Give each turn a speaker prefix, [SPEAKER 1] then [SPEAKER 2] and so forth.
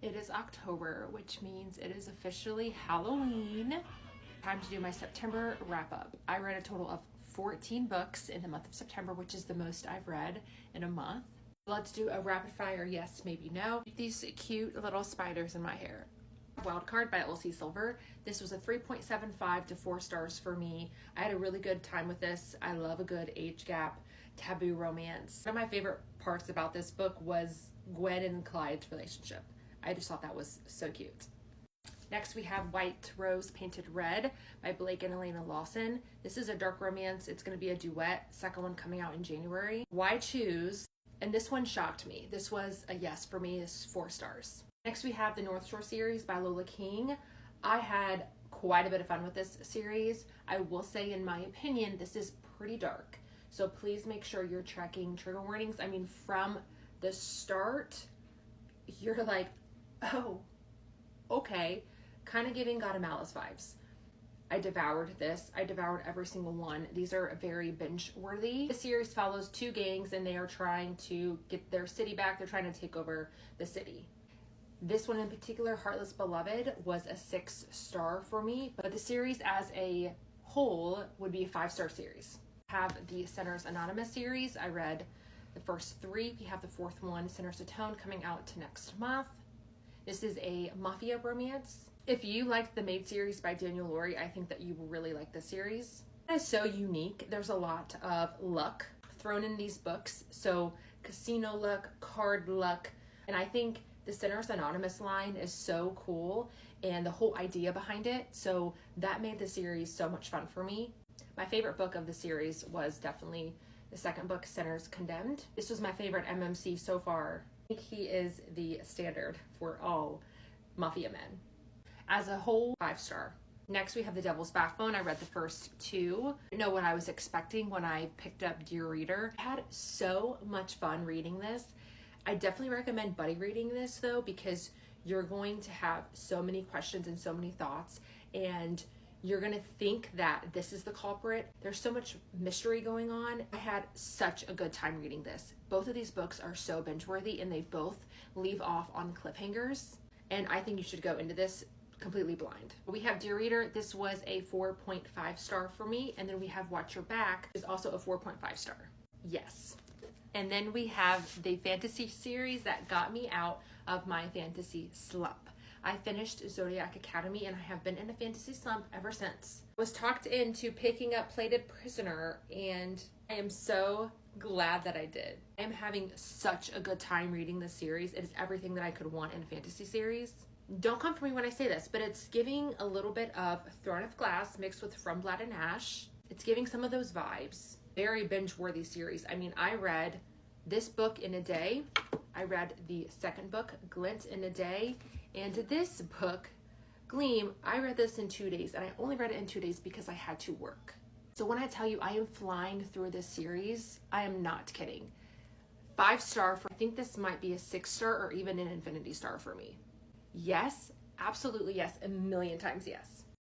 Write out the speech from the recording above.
[SPEAKER 1] It is October, which means it is officially Halloween. Time to do my September wrap up. I read a total of 14 books in the month of September, which is the most I've read in a month. Let's do a rapid fire yes, maybe no. These cute little spiders in my hair. Wildcard by Elsie Silver. This was a 3.75 to 4 stars for me. I had a really good time with this. I love a good age gap taboo romance. One of my favorite parts about this book was Gwen and Clyde's relationship. I just thought that was so cute. Next we have White Rose Painted Red by Blake and Elena Lawson. This is a dark romance. It's going to be a duet. Second one coming out in January. Why Choose? And this one shocked me. This was a yes for me. This is 4 stars. Next we have the North Shore series by Lola King. I had quite a bit of fun with this series. I will say, in my opinion, this is pretty dark. So please make sure you're checking trigger warnings. I mean, from the start, you're like, oh, okay. Kind of giving God of Malice vibes. I devoured this. I devoured every single one. These are very binge worthy. The series follows 2 gangs and they are trying to get their city back. They're trying to take over the city. This one in particular, Heartless Beloved, was a 6 star for me, but the series as a whole would be a 5-star series. I have the Sinners Anonymous series. I read the first 3. We have the 4th one, Sinners Atone, coming out next month. This is a mafia romance. If you liked the Maid series by Daniel Lowry, I think that you will really like this series. It is so unique. There's a lot of luck thrown in these books. So casino luck, card luck, and I think the Sinners Anonymous line is so cool and the whole idea behind it. So that made the series so much fun for me. My favorite book of the series was definitely the second book, Sinners Condemned. This was my favorite MMC so far. I think he is the standard for all mafia men. As a whole, 5 star. Next we have The Devil's Backbone. I read the first 2. I didn't know what I was expecting when I picked up Dear Reader. I had so much fun reading this. I definitely recommend buddy reading this though, because you're going to have so many questions and so many thoughts, and you're going to think that this is the culprit. There's so much mystery going on. I had such a good time reading this. Both of these books are so binge worthy and they both leave off on cliffhangers, and I think you should go into this completely blind. We have Dear Reader. This was a 4.5 star for me, and then we have Watch Your Back, which is also a 4.5 star. Yes. And then we have the fantasy series that got me out of my fantasy slump. I finished Zodiac Academy and I have been in a fantasy slump ever since. I was talked into picking up Plated Prisoner and I am so glad that I did. I am having such a good time reading this series. It is everything that I could want in a fantasy series. Don't come for me when I say this, but it's giving a little bit of Throne of Glass mixed with From Blood and Ash. It's giving some of those vibes. Very binge-worthy series. I mean, I read this book in a day. I read the second book, Glint, in a day. And this book, Gleam, I read this in 2 days. And I only read it in 2 days because I had to work. So when I tell you I am flying through this series, I am not kidding. 5 star. I think this might be a 6 star or even an infinity star for me. Yes, absolutely yes. A million times yes.